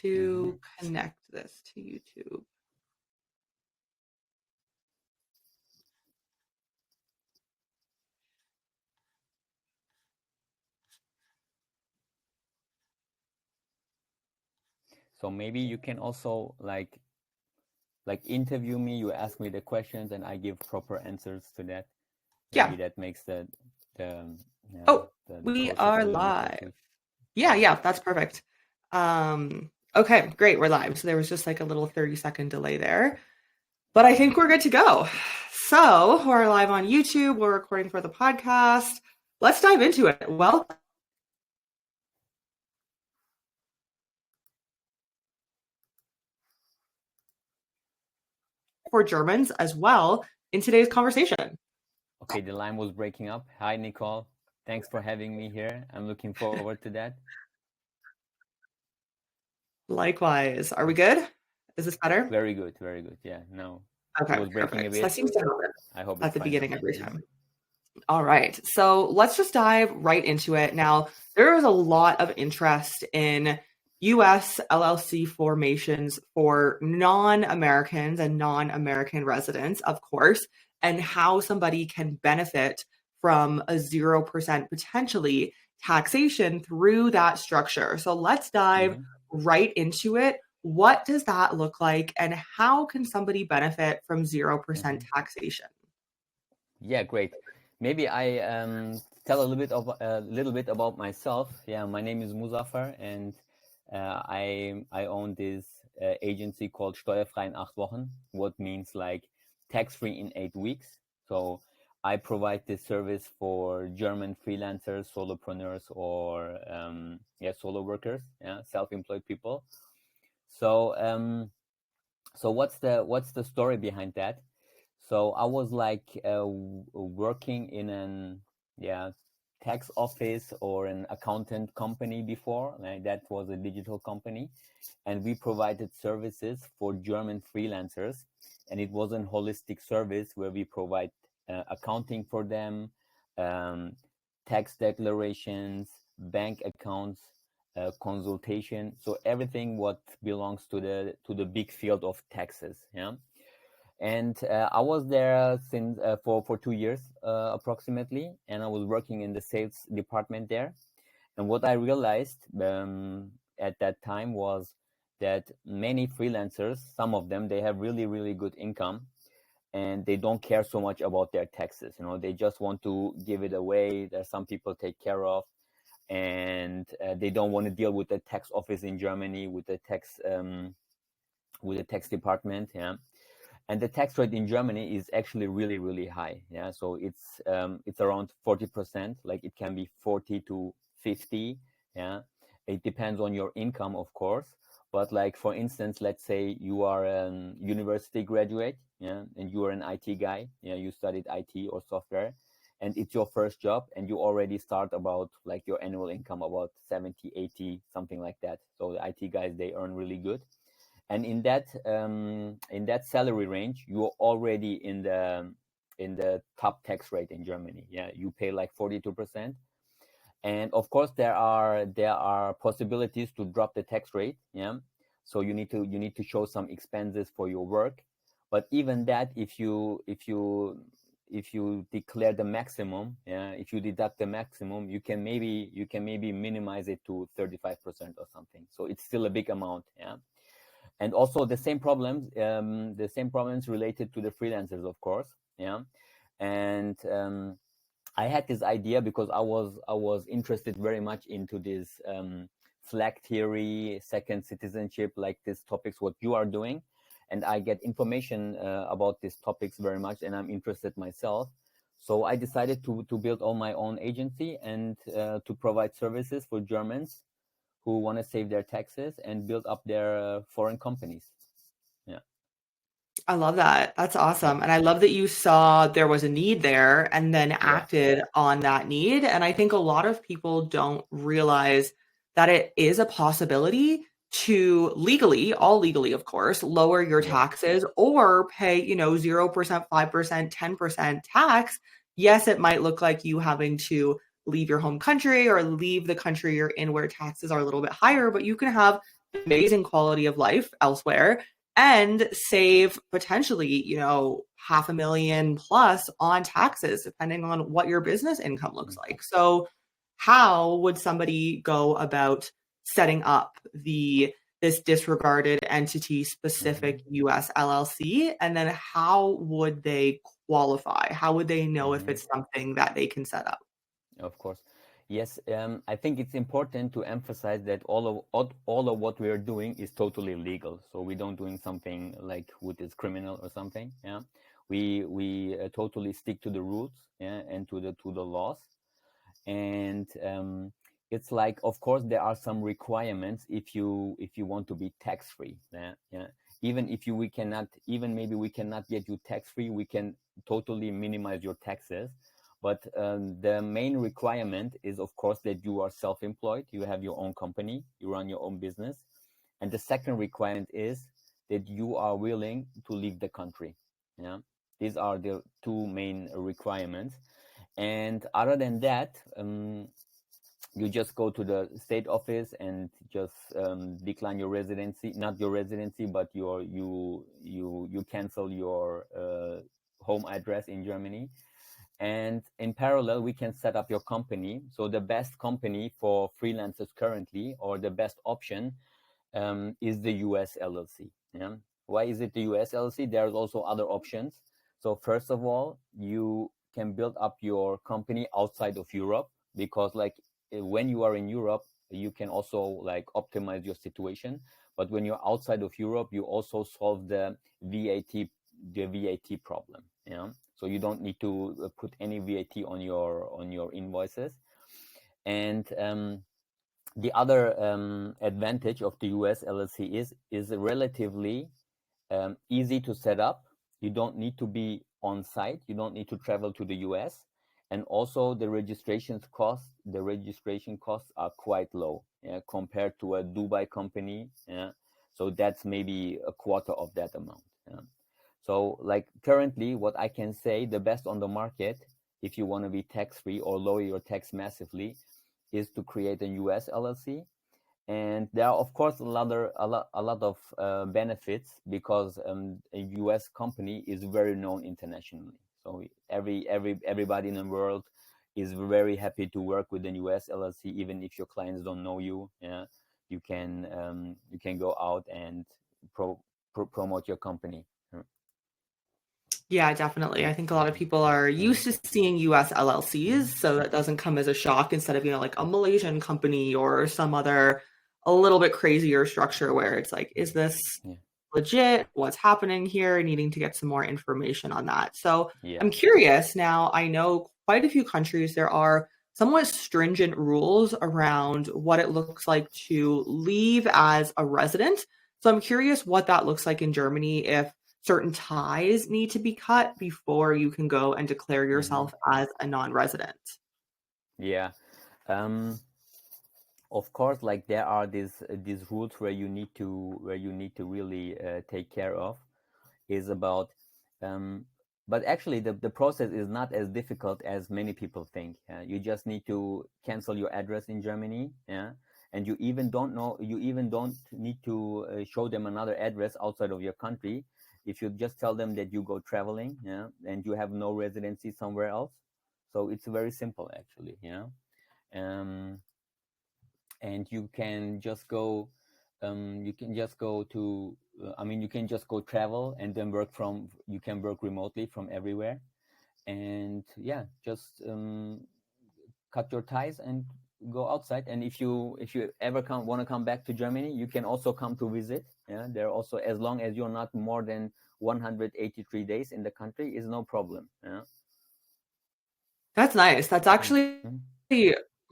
to connect this to YouTube. So maybe you can also like interview me, you ask me the questions and I give proper answers to that. Maybe that makes we are live. Yeah, that's perfect. Okay, great, we're live. So there was just like a little 30-second delay there, but I think we're good to go. So we're live on YouTube, we're recording for the podcast. Let's dive into it. Well, for Germans as well in today's conversation. Okay, the line was breaking up. Hi, Nicole. Thanks for having me here. I'm looking forward to that. Likewise. Are we good? Is this better? Very good, very good. Yeah, no. Okay, it was breaking a bit. That seems to happen I hope at the beginning every time. All right, so let's just dive right into it. Now, there is a lot of interest in US-LLC formations for non-Americans and non-American residents, of course, and how somebody can benefit from a 0% potentially taxation through that structure. So let's dive right into it. What does that look like, and how can somebody benefit from 0% taxation? Yeah, great. Maybe I tell a little bit about myself. Yeah, my name is Muzaffar, and I own this agency called steuerfrei in 8 wochen, what means like tax-free in 8 weeks. So I provide this service for German freelancers, solopreneurs, or solo workers, self-employed people. So so what's the story behind that? So I was like working in an tax office or an accountant company before. Like that was a digital company, and we provided services for German freelancers, and it was a holistic service where we provide accounting for them, tax declarations, bank accounts, consultation, so everything what belongs to the big field of taxes. And I was there since for 2 years approximately, and I was working in the sales department there. And what I realized at that time was that many freelancers, some of them, they have really, really good income, and they don't care so much about their taxes. They just want to give it away. That some people take care of, and they don't want to deal with the tax office in Germany, with the tax department. And the tax rate in Germany is actually really, really high. So it's around 40%. Like it can be 40 to 50. It depends on your income, of course. But like, for instance, let's say you are a university graduate, and you are an IT guy. You studied IT or software, and it's your first job, and you already start about like your annual income about 70, 80, something like that. So the IT guys, they earn really good. And in that salary range, you're already in the top tax rate in Germany. You pay like 42%. And of course, there are possibilities to drop the tax rate. So you need to show some expenses for your work. But even that, if you declare the maximum, if you deduct the maximum, you can maybe minimize it to 35% or something. So it's still a big amount. And also the same problems related to the freelancers, of course. And I had this idea because I was interested very much into this flag theory, second citizenship, like these topics, what you are doing. And I get information about these topics very much, and I'm interested myself. So I decided to build on my own agency and to provide services for Germans who want to save their taxes and build up their foreign companies. I love that. That's awesome. And I love that you saw there was a need there and then acted on that need. And I think a lot of people don't realize that it is a possibility to legally, of course, lower your taxes or pay, 0%, 5%, 10% tax. Yes, it might look like you having to leave your home country or leave the country you're in where taxes are a little bit higher, but you can have amazing quality of life elsewhere and save potentially, $500,000 plus on taxes, depending on what your business income looks like. So how would somebody go about setting up this disregarded entity specific US LLC? And then how would they qualify? How would they know if it's something that they can set up? Of course. Yes, I think it's important to emphasize that all of what we are doing is totally legal. So we don't doing something like what is criminal or something. Yeah, we totally stick to the rules, yeah, and to the laws. And it's like, of course, there are some requirements if you want to be tax free. Yeah, yeah. Even if we cannot get you tax free, we can totally minimize your taxes. But the main requirement is, of course, that you are self-employed, you have your own company, you run your own business. And the second requirement is that you are willing to leave the country. Yeah, these are the two main requirements. And other than that, you just go to the state office and just decline your residency, not your residency, but you cancel your home address in Germany. And in parallel, we can set up your company. So the best company for freelancers currently, or the best option, is the US-LLC. Yeah. Why is it the US-LLC? There's also other options. So first of all, you can build up your company outside of Europe, because like when you are in Europe, you can also like optimize your situation. But when you're outside of Europe, you also solve the VAT problem. Yeah. So you don't need to put any VAT on your invoices. And the other advantage of the US LLC is relatively easy to set up. You don't need to be on site. You don't need to travel to the US. And also the registration costs are quite low, yeah, compared to a Dubai company. Yeah. So that's maybe a quarter of that amount. Yeah. So like currently what I can say, the best on the market, if you want to be tax-free or lower your tax massively, is to create a US LLC. And there are, of course, a lot of benefits, because a US company is very known internationally. So everybody in the world is very happy to work with an US LLC, even if your clients don't know you. Yeah, you can go out and promote your company. Yeah, definitely. I think a lot of people are used to seeing US LLCs, so that doesn't come as a shock, instead of, like a Malaysian company or some other a little bit crazier structure where it's like, is this legit? What's happening here? Needing to get some more information on that. So I'm curious now, I know quite a few countries, there are somewhat stringent rules around what it looks like to leave as a resident. So I'm curious what that looks like in Germany, if certain ties need to be cut before you can go and declare yourself as a non-resident. Yeah. Of course, like there are these rules where you need to really take care of, is about but actually the process is not as difficult as many people think. You just need to cancel your address in Germany, yeah, and you even don't need to show them another address outside of your country. If you just tell them that you go traveling, yeah, and you have no residency somewhere else. So it's very simple actually, yeah. And you can just go you can just go travel and then you can work remotely from everywhere. And yeah, just cut your ties and go outside. And if you ever want to come back to Germany, you can also come to visit. Yeah, there also, as long as you're not more than 183 days in the country, is no problem. Yeah, that's nice. That's actually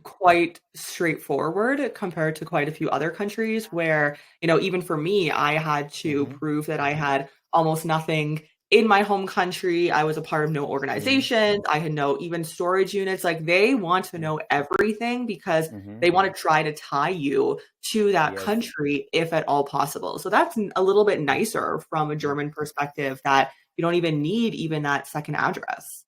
quite straightforward compared to quite a few other countries where, even for me, I had to prove that I had almost nothing in my home country. I was a part of no organizations. I had no even storage units. Like, they want to know everything because they want to try to tie you to that country if at all possible. So that's a little bit nicer from a German perspective, that you don't even need even that second address.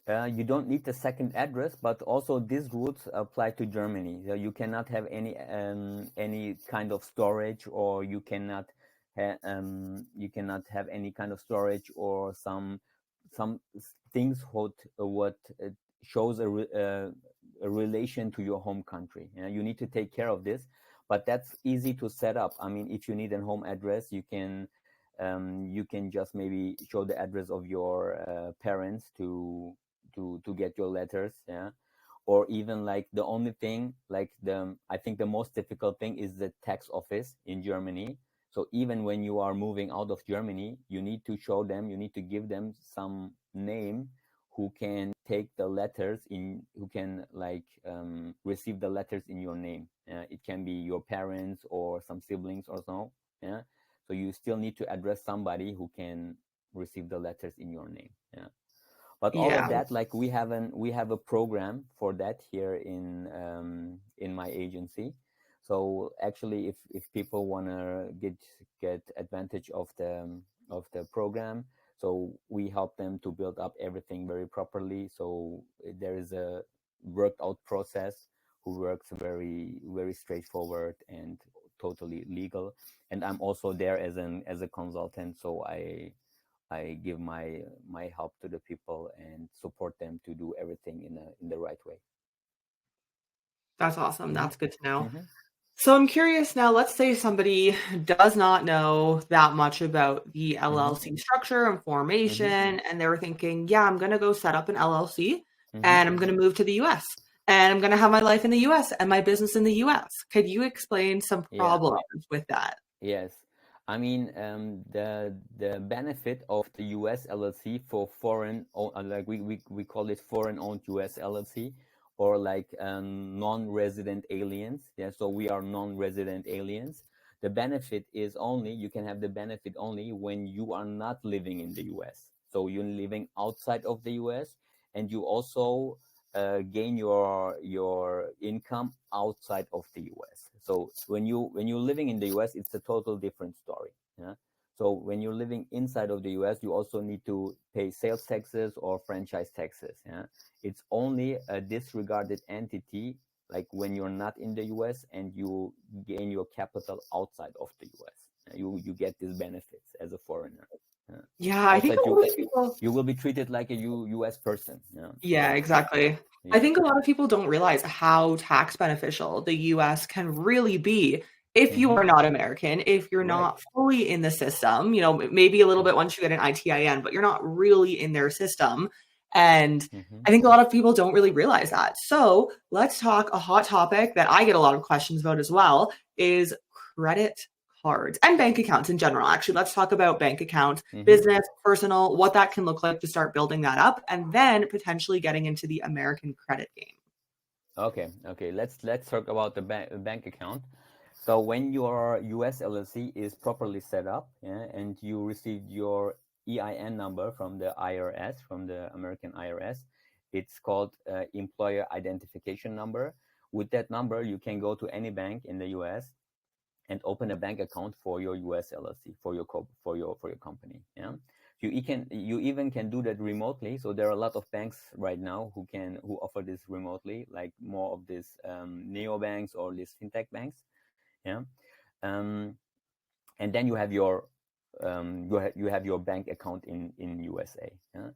You don't need the second address, but also these rules apply to Germany. You cannot have any kind of storage, or you cannot have any kind of storage or some things what shows a relation to your home country. You need to take care of this, but that's easy to set up. I mean, if you need a home address, you can just maybe show the address of your parents to get your letters, yeah. Or even like the only thing, like I think the most difficult thing is the tax office in Germany. So even when you are moving out of Germany, you need to show them, you need to give them some name who can take the letters who can like receive the letters in your name. It can be your parents or some siblings or so, yeah. So you still need to address somebody who can receive the letters in your name, yeah. But all of that, like we have a program for that here in my agency. So actually, if people want to get advantage of the program, so we help them to build up everything very properly. So there is a worked out process who works very straightforward and totally legal. And I'm also there as a consultant, so I give my help to the people and support them to do everything in the right way. That's awesome. That's good to know. Mm-hmm. So I'm curious now, let's say somebody does not know that much about the LLC structure and formation, and they were thinking, yeah, I'm going to go set up an LLC and I'm going to move to the US and I'm going to have my life in the US and my business in the US. Could you explain some problems with that? Yes. I mean, the benefit of the US LLC for foreign, like we call it foreign owned US LLC, or like non-resident aliens. Yeah, so we are non-resident aliens. The benefit is only, you can have the benefit only when you are not living in the US. So you're living outside of the US, and you also gain your income outside of the US. So when you're living in the US, it's a total different story. Yeah. So when you're living inside of the US, you also need to pay sales taxes or franchise taxes. Yeah. It's only a disregarded entity, like when you're not in the US and you gain your capital outside of the US. You get these benefits as a foreigner. Yeah, I think a lot of people, you will be treated like a US person. Yeah, exactly. I think a lot of people don't realize how tax beneficial the US can really be if you are not American, if you're not fully in the system, maybe a little bit once you get an ITIN, but you're not really in their system. And I think a lot of people don't really realize that. So let's talk a hot topic that I get a lot of questions about as well is credit cards and bank accounts in general. Actually, let's talk about bank accounts, business, personal, what that can look like to start building that up, and then potentially getting into the American credit game. Okay. Let's talk about the bank account. So when your US LLC is properly set up, yeah, and you receive your EIN number from the IRS, from the American IRS, it's called Employer Identification Number. With that number, you can go to any bank in the US and open a bank account for your US LLC, for your company. Yeah, you even can do that remotely. So there are a lot of banks right now who offer this remotely, like more of these neo banks or these fintech banks. Yeah, and then you have your bank account in USA. Yeah?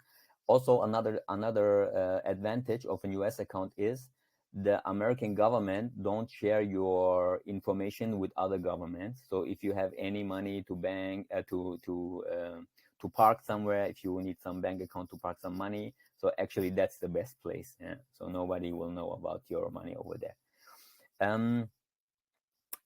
Also, another advantage of an US account is the American government don't share your information with other governments. So if you have any money to bank to park somewhere, if you need some bank account to park some money, so actually that's the best place. Yeah? So nobody will know about your money over there.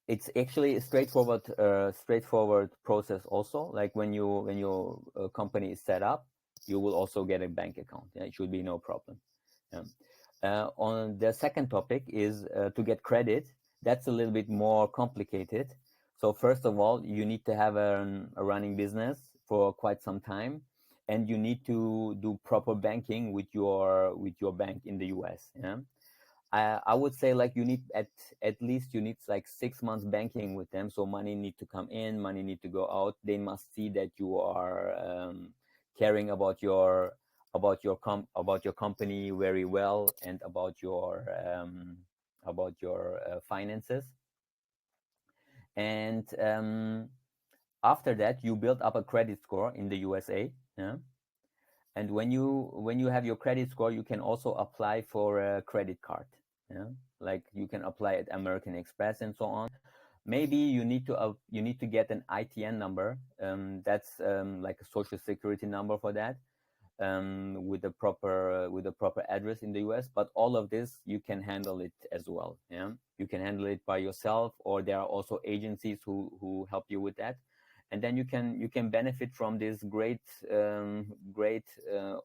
It's actually a straightforward process also. Like when your company is set up, you will also get a bank account. Yeah? It should be no problem. On the second topic is to get credit. That's a little bit more complicated. So first of all, you need to have a running business for quite some time, and you need to do proper banking with your bank in the US. Yeah. I would say like you need at least you need like 6 months banking with them. So money need to come in, money need to go out. They must see that you are caring about your about your company very well, and about your finances. And after that, you build up a credit score in the USA. Yeah? And when you have your credit score, you can also apply for a credit card. Yeah? Like you can apply at American Express and so on. Maybe you need to get an ITN number. That's like a social security number for that, with the proper address in the US. But all of this, you can handle it as well. Yeah, you can handle it by yourself, or there are also agencies who help you with that. And then you can benefit from these great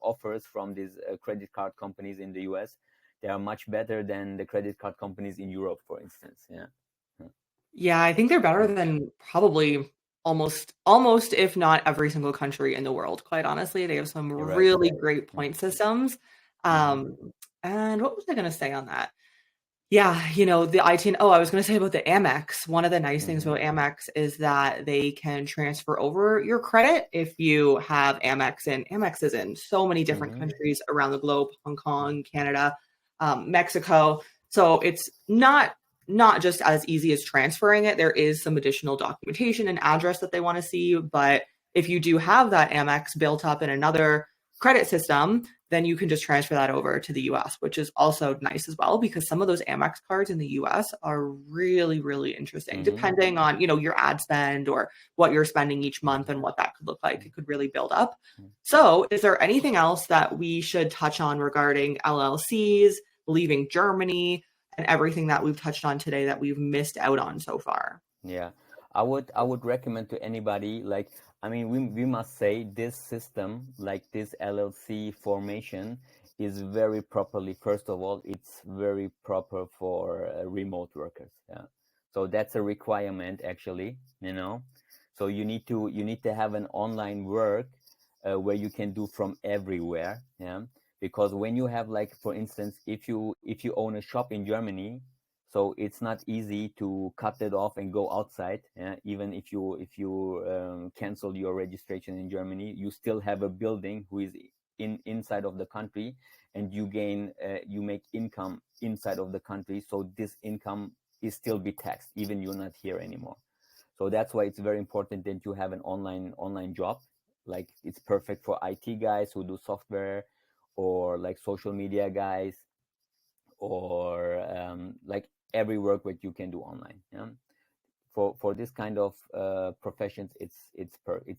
offers from these credit card companies in the US. They are much better than the credit card companies in Europe, for instance. Yeah. Yeah, I think they're better than probably almost if not every single country in the world. Quite honestly, they have some Right. really great point systems. And what was I going to say on that? Yeah, the ITN. Oh, I was going to say about the Amex. One of the nice things about Amex is that they can transfer over your credit if you have Amex, and Amex is in so many different countries around the globe: Hong Kong, Canada, Mexico. So it's not just as easy as transferring it. There is some additional documentation and address that they want to see. But if you do have that Amex built up in another credit system, then you can just transfer that over to the US, which is also nice as well, because some of those Amex cards in the US are really, really interesting, depending on, your ad spend or what you're spending each month and what that could look like. It could really build up. So is there anything else that we should touch on regarding LLCs, leaving Germany, and everything that we've touched on today that we've missed out on so far? Yeah, I would recommend to anybody, like, I mean, we must say this system, like this LLC formation, is very properly, first of all, it's very proper for remote workers. Yeah, so that's a requirement, actually, so you need to have an online work where you can do from everywhere. Yeah, because when you have, like, for instance, if you own a shop in Germany, so it's not easy to cut it off and go outside. Even if you cancel your registration in Germany, you still have a building who is inside of the country, and you make income inside of the country. So this income is still be taxed, even you're not here anymore. So that's why it's very important that you have an online job. Like, it's perfect for IT guys who do software, or like social media guys, or like every work that you can do online. Yeah? For this kind of professions, it's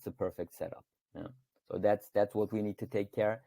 a perfect setup. Yeah? So that's what we need to take care.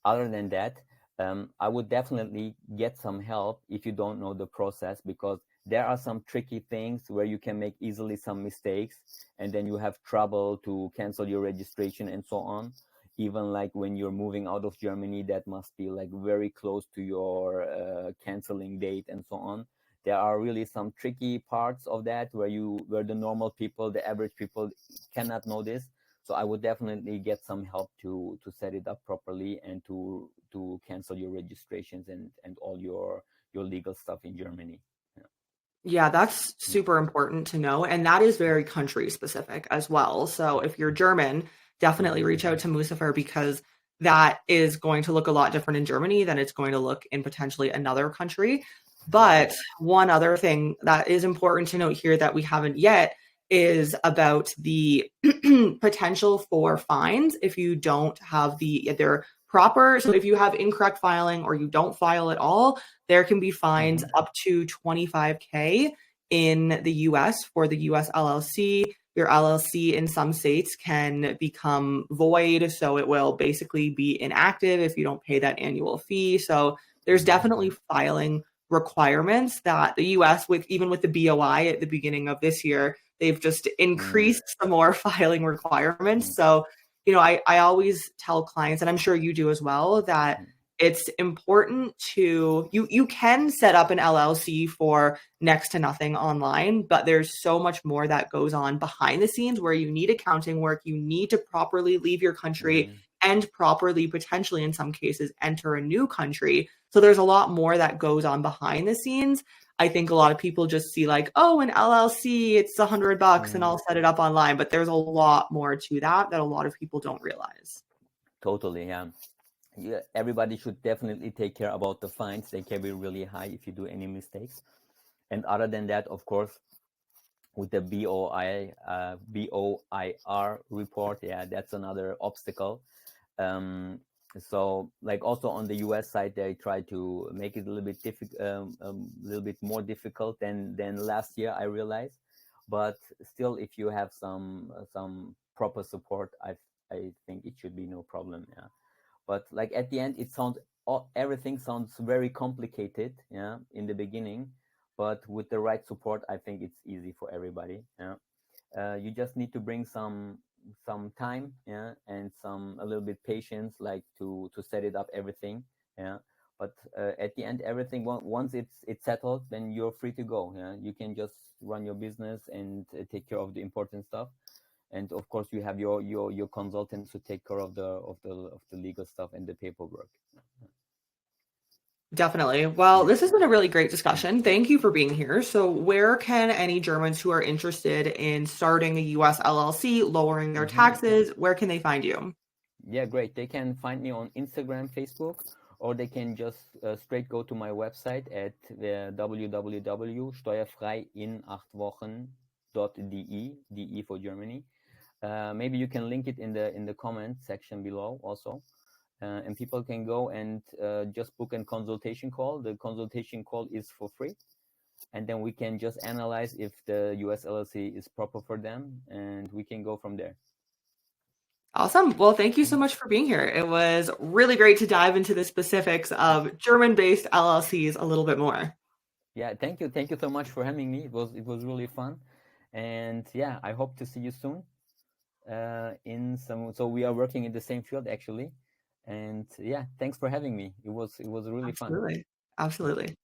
Other than that, I would definitely get some help if you don't know the process, because there are some tricky things where you can make easily some mistakes, and then you have trouble to cancel your registration and so on. Even like when you're moving out of Germany, that must be like very close to your canceling date and so on. There are really some tricky parts of that where the normal people, the average people, cannot know this. So I would definitely get some help to set it up properly, and to cancel your registrations and all your legal stuff in Germany. Yeah, that's super important to know. And that is very country specific as well. So if you're German, definitely reach out to Musafer, because that is going to look a lot different in Germany than it's going to look in potentially another country. But one other thing that is important to note here that we haven't yet is about the potential for fines if you don't have either proper. So if you have incorrect filing or you don't file at all, there can be fines up to $25,000 in the US for the US-LLC. Your LLC in some states can become void, so it will basically be inactive if you don't pay that annual fee. So there's definitely filing requirements that the US, even with the BOI at the beginning of this year, they've just increased some more filing requirements. So, I always tell clients, and I'm sure you do as well, that it's important you can set up an LLC for next to nothing online, but there's so much more that goes on behind the scenes where you need accounting work. You need to properly leave your country and properly, potentially in some cases, enter a new country. So there's a lot more that goes on behind the scenes. I think a lot of people just see like, oh, an LLC, it's $100 and I'll set it up online. But there's a lot more to that a lot of people don't realize. Totally, yeah. yeah, everybody should definitely take care about the fines. They can be really high if you do any mistakes. And other than that, of course, with the BOIR report, yeah, that's another obstacle. So like also on the US side, they try to make it a little bit little bit more difficult than last year, I realized. But still, if you have some proper support, I think it should be no problem. Yeah. But like at the end, it sounds everything sounds very complicated. Yeah, in the beginning, but with the right support, I think it's easy for everybody. Yeah. You just need to bring some time, yeah, and a little bit patience, like to set it up everything, yeah. But at the end, everything once it's settled, then you're free to go. Yeah, you can just run your business and take care of the important stuff. And of course, you have your consultants to take care of the legal stuff and the paperwork. Definitely. Well, Yeah. this has been a really great discussion. Thank you for being here. So, where can any Germans who are interested in starting a US LLC, lowering their taxes, where can they find you? Yeah, great. They can find me on Instagram, Facebook, or they can just straight go to my website at www.steuerfrei in 8wochen.de, de for Germany. Maybe you can link it in the comment section below also. And people can go and just book a consultation call. The consultation call is for free. And then we can just analyze if the US LLC is proper for them, and we can go from there. Awesome. Well, thank you so much for being here. It was really great to dive into the specifics of German-based LLCs a little bit more. Yeah, thank you. Thank you so much for having me. It was really fun. And yeah, I hope to see you soon. So we are working in the same field actually. And yeah, thanks for having me. It was really fun. Absolutely. Absolutely.